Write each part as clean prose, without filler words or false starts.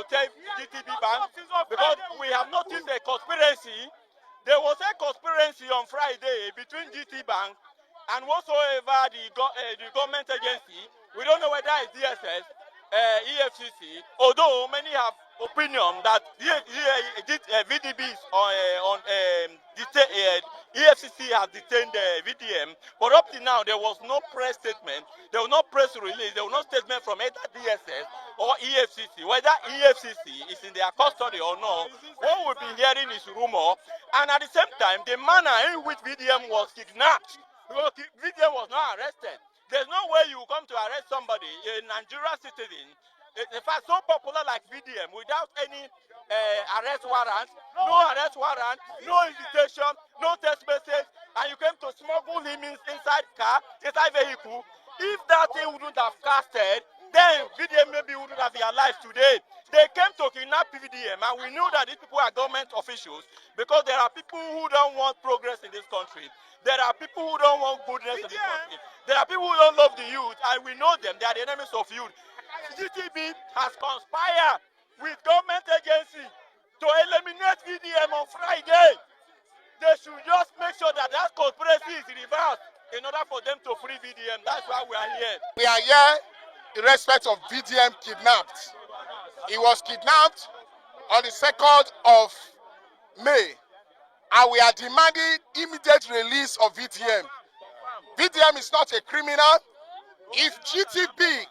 protect GTB Bank because we have noticed a conspiracy. There was a conspiracy on Friday between GT Bank and whatsoever the government agency. We don't know whether it's DSS, EFCC, although many have opinion that VDBs EFCC has detained VDM, but up to now there was no press statement, there was no press release, there was no statement from either DSS or EFCC, whether EFCC is in their custody or not. What we've been hearing is rumor, and at the same time, the manner in which VDM was kidnapped, because VDM was not arrested. There's no way you come to arrest somebody, a Nigerian citizen, in fact, so popular like VDM, without any arrest warrant, no invitation, no text message, and you came to smuggle him inside vehicle. If that thing wouldn't have casted, then VDM maybe wouldn't have been alive today. They came to kidnap VDM, and we knew that these people are government officials because there are people who don't want progress in this country. There are people who don't want goodness in this country. There are people who don't love the youth, and we know them. They are the enemies of youth. GTB has conspired with government agency to eliminate VDM on Friday. They should just make sure that that conspiracy is reversed in order for them to free VDM. That's why we are here. We are here in respect of VDM kidnapped. He was kidnapped on the 2nd of May, and we are demanding immediate release of VDM. VDM is not a criminal. If GTB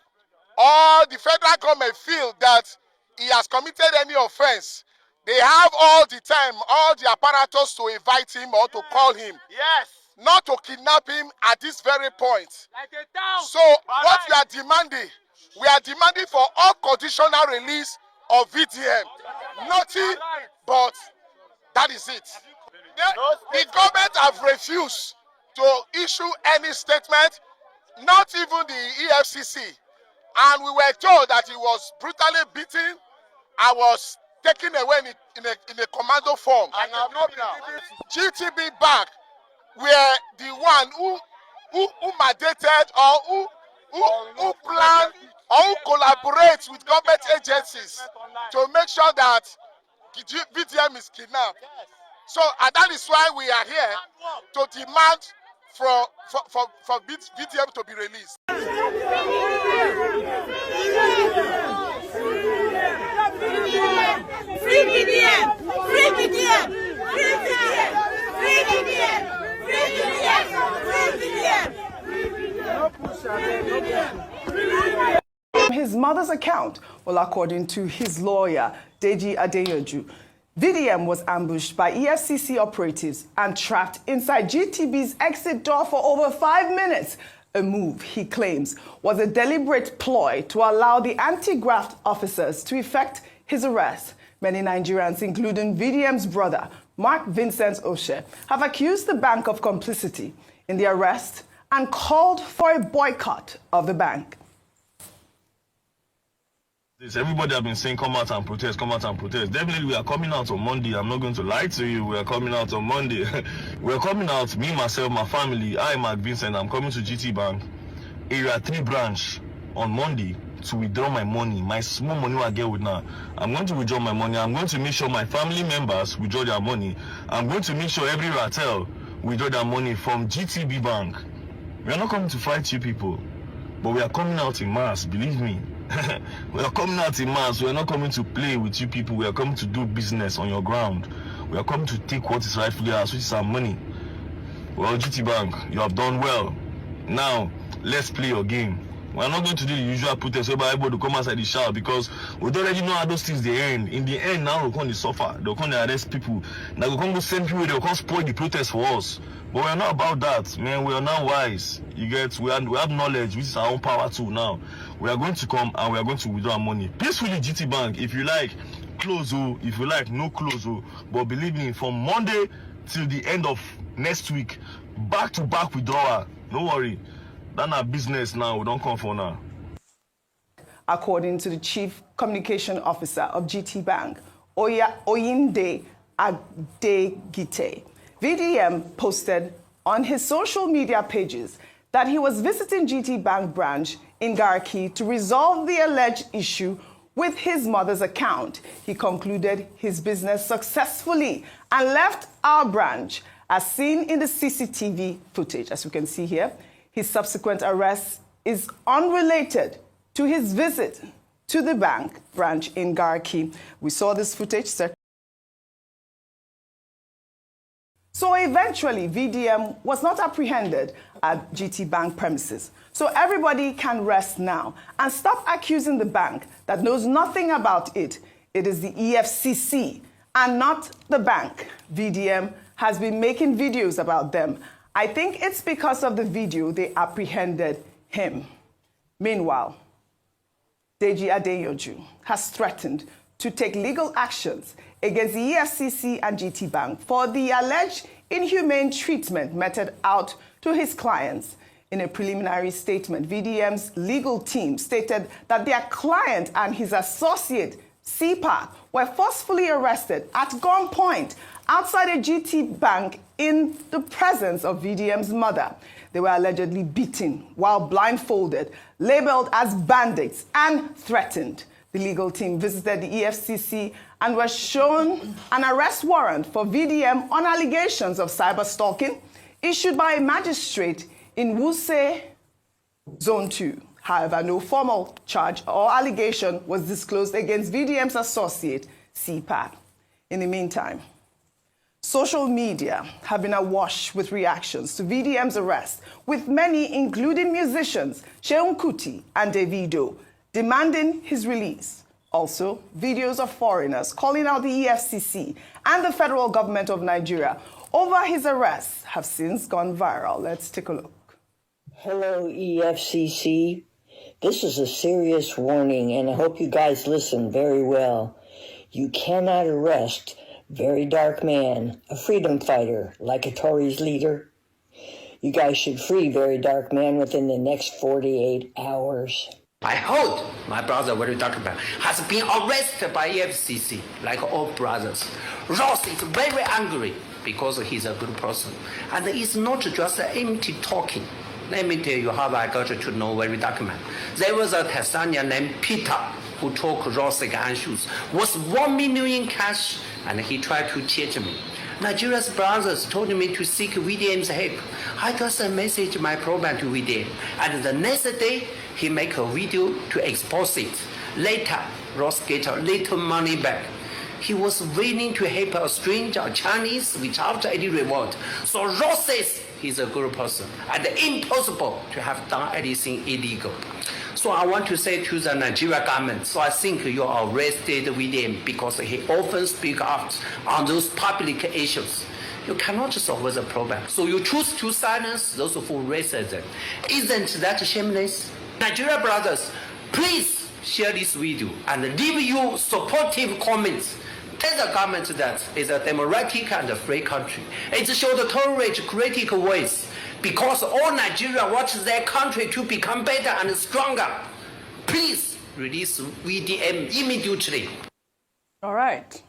or the federal government feel that he has committed any offense, they have all the time, all the apparatus to invite him or to call him. Yes. Not to kidnap him at this very point. Like a town. So what we are demanding for unconditional release of VDM. Nothing but that is it. The government have refused to issue any statement, not even the EFCC. And we were told that he was brutally beaten and was taken away in a commando form. And now, GTB Bank were the one who mandated or who planned or who collaborate with government agencies to make sure that VDM is kidnapped. So and that is why we are here to demand for VDM to be released. Free VDM! Free VDM! Free VDM! Free VDM! His mother's account, well, according to his lawyer, Deji Adeyanju, VDM was ambushed by EFCC operatives and trapped inside GTB's exit door for over 5 minutes. A move, he claims, was a deliberate ploy to allow the anti-graft officers to effect his arrest. Many Nigerians, including VDM's brother, Mark Vincent Oshe, have accused the bank of complicity in the arrest and called for a boycott of the bank. Everybody have been saying, come out and protest, come out and protest. Definitely, we are coming out on Monday. I'm not going to lie to you. We are coming out on Monday. We are coming out, me, myself, my family. I, Mark Vincent, I'm coming to GT Bank, Area 3 branch on Monday to withdraw my money, my small money I get with now. I'm going to withdraw my money. I'm going to make sure my family members withdraw their money. I'm going to make sure every Ratel withdraw their money from GTB Bank. We are not coming to fight you people, but we are coming out in mass, believe me. We are coming out in mass. We are not coming to play with you people. We are coming to do business on your ground. We are coming to take what is rightfully ours, which is our money. Well, GT Bank, you have done well. Now, let's play your game. We are not going to do the usual protest whereby everybody to come outside the shower because we don't already know how those things they end. In the end, now we're going to suffer. They're going to arrest people. Now we're going to send people, they're going to spoil the protest for us. But we're not about that, man. We are now wise. You get, we have knowledge, which is our own power too now. We are going to come and we are going to withdraw our money. Peacefully, GT Bank, if you like, close, if you like, no close. But believe me, from Monday till the end of next week, back-to-back withdrawal. No worry. That's our business now. We don't come for now. According to the Chief Communication Officer of GT Bank, Oyinde Adegite, VDM posted on his social media pages that he was visiting GT Bank branch in Garki to resolve the alleged issue with his mother's account. He concluded his business successfully and left our branch, as seen in the CCTV footage. As you can see here, his subsequent arrest is unrelated to his visit to the bank branch in Garki. We saw this footage. So eventually, VDM was not apprehended at GT Bank premises. So everybody can rest now and stop accusing the bank that knows nothing about it. It is the EFCC and not the bank. VDM has been making videos about them. I think it's because of the video they apprehended him. Meanwhile, Deji Adeyoju has threatened to take legal actions against the EFCC and GT Bank for the alleged inhumane treatment meted out to his clients. In a preliminary statement, VDM's legal team stated that their client and his associate, CPAC, were forcefully arrested at gunpoint outside a GT Bank in the presence of VDM's mother. They were allegedly beaten while blindfolded, labeled as bandits, and threatened. The legal team visited the EFCC and was shown an arrest warrant for VDM on allegations of cyber stalking issued by a magistrate in Wuse Zone 2. However, no formal charge or allegation was disclosed against VDM's associate, CPAC. In the meantime, social media have been awash with reactions to VDM's arrest, with many, including musicians Seun Kuti and Davido, demanding his release. Also, videos of foreigners calling out the EFCC and the federal government of Nigeria over his arrest have since gone viral. Let's take a look. Hello, EFCC. This is a serious warning, and I hope you guys listen very well. You cannot arrest Very Dark Man, a freedom fighter, like a Tories leader. You guys should free Very Dark Man within the next 48 hours. I heard my brother, Very Dark Man, has been arrested by EFCC, like all brothers. Ross is very angry because he's a good person. And it's not just empty talking. Let me tell you how I got to know Very Dark Man. There was a Tanzanian named Peter who took Ross issues, was 1 million in cash, and he tried to cheat me. Nigeria's brothers told me to seek VDM's help. I just messaged my problem to VDM, and the next day, he make a video to expose it. Later, Ross get a little money back. He was willing to help a stranger, Chinese, without any reward. So Ross says he's a good person, and impossible to have done anything illegal. So I want to say to the Nigeria government, so I think you arrested VDM because he often speaks out on those public issues. You cannot solve the problem. So you choose to silence those who racism. Isn't that shameless? Nigeria brothers, please share this video and leave your supportive comments. Tell the government that it's a democratic and a free country. It should tolerate critical voice because all Nigeria wants their country to become better and stronger. Please release VDM immediately. All right.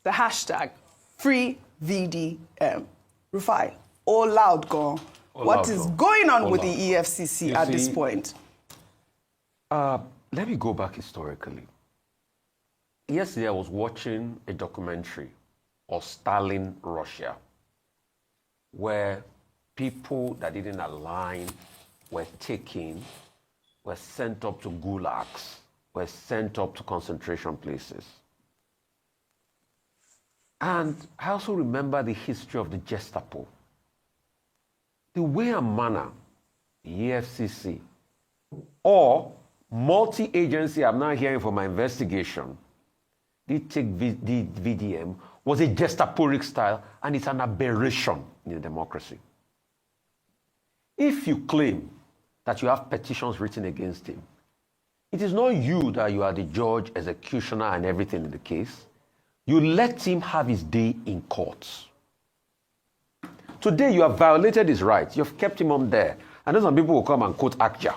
The hashtag free VDM. Rufai, all loud gone. What is going on with the EFCC at this point? Let me go back historically. Yesterday, I was watching a documentary of Stalin, Russia, where people that didn't align were taken, were sent up to gulags, were sent up to concentration places. And I also remember the history of the Gestapo. The way and manner the EFCC or multi-agency, I'm now hearing from my investigation, did take the VDM was a Gestaporic style, and it's an aberration in a democracy. If you claim that you have petitions written against him, it is not you that you are the judge, executioner, and everything in the case. You let him have his day in courts. Today, you have violated his rights. You've kept him on there. I know some people will come and quote Akja.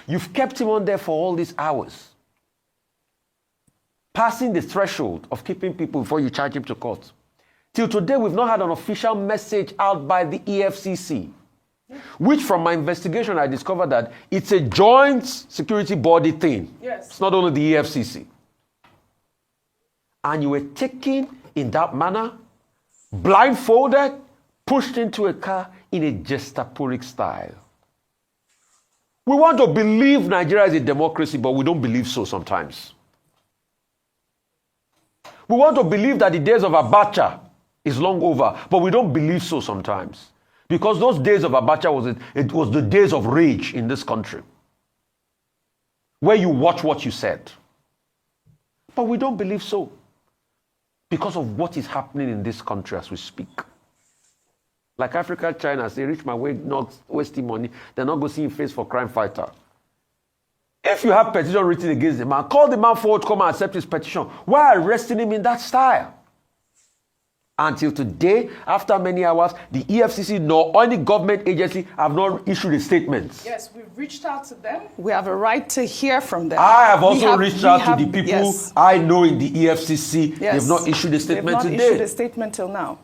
You've kept him on there for all these hours, passing the threshold of keeping people before you charge him to court. Till today, we've not had an official message out by the EFCC, which from my investigation, I discovered that it's a joint security body thing. Yes. It's not only the EFCC. and you were taken in that manner, blindfolded, pushed into a car in a gestaporic style. We want to believe Nigeria is a democracy, but we don't believe so sometimes. We want to believe that the days of Abacha is long over, but we don't believe so sometimes. Because those days of Abacha was the days of rage in this country, where you watch what you said. But we don't believe so because of what is happening in this country as we speak. Like Africa, China, say, rich man, not wasting money. They're not going to see him face for crime fighter. If you have petition written against the man, call the man forward to come and accept his petition. Why arresting him in that style? Until today, after many hours, the EFCC nor any government agency have not issued a statement. Yes, we've reached out to them. We have a right to hear from them. I have also reached out to the people I know in the EFCC. Yes. They've not issued a statement today. They've not issued a statement till now.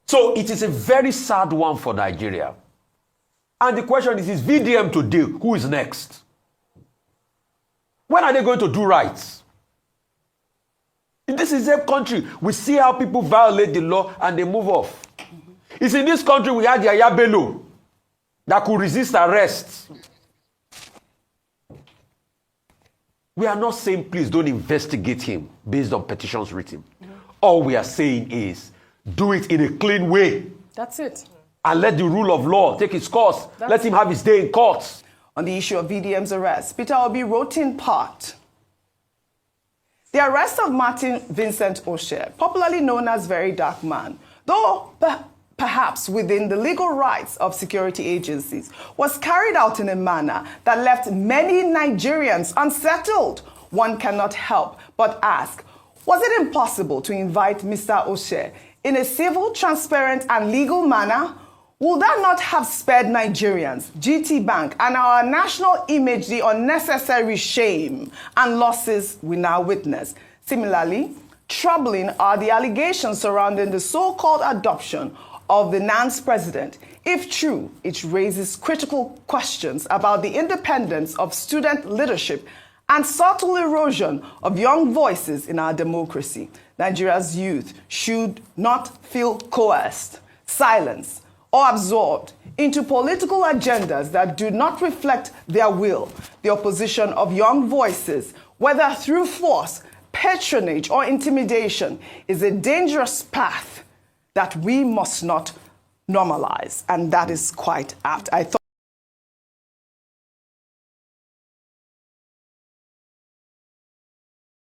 So it is a very sad one for Nigeria. And the question is VDM today, who is next? When are they going to do right? In this is a country, we see how people violate the law and they move off. It's in this country we had Yaya Bello that could resist arrest. We are not saying please don't investigate him based on petitions written. All we are saying is do it in a clean way. That's it. And let the rule of law take its course. Let him have his day in court. On the issue of VDM's arrest, Peter Obi wrote in part, the arrest of Martin Vincent Osher, popularly known as Very Dark Man, though perhaps within the legal rights of security agencies, was carried out in a manner that left many Nigerians unsettled. One cannot help but ask, was it impossible to invite Mr. Osher in a civil, transparent, and legal manner? Will that not have spared Nigerians, GT Bank, and our national image the unnecessary shame and losses we now witness? Similarly, troubling are the allegations surrounding the so-called adoption of the NAN's president. If true, it raises critical questions about the independence of student leadership and subtle erosion of young voices in our democracy. Nigeria's youth should not feel coerced, silenced, or absorbed into political agendas that do not reflect their will. The opposition of young voices, whether through force, patronage, or intimidation, is a dangerous path that we must not normalize. And that is quite apt. I thought